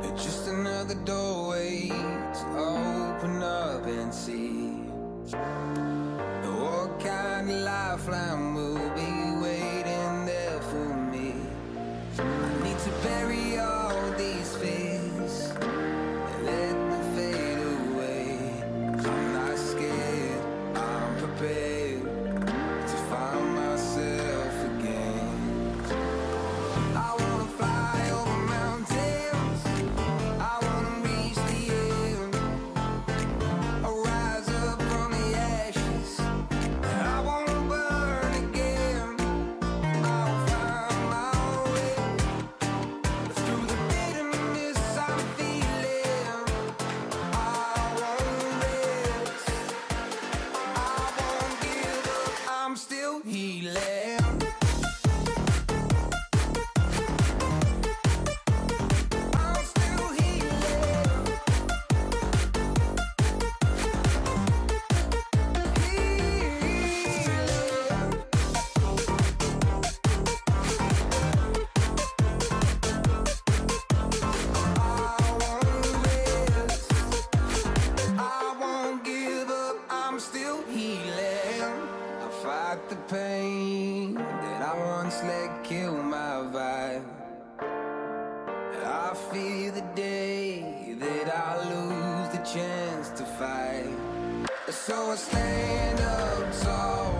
It's just another doorway to open up and see what kind of lifeline will be waiting there for me. I need to bury all these fears and let them fade away. I'm not scared, I'm prepared to find myself again. I wanna fly over mountains, I wanna reach the end, I'll rise up from the ashes, I wanna burn again. I'll find my way through the bitterness I'm feeling. I won't rest, I won't give up, I'm still healing. I'm still healing. I won't give up, I'm still healing. I fight the pain that I once let kill my vibe. I fear the day that I lose the chance to fight. So I stand up tall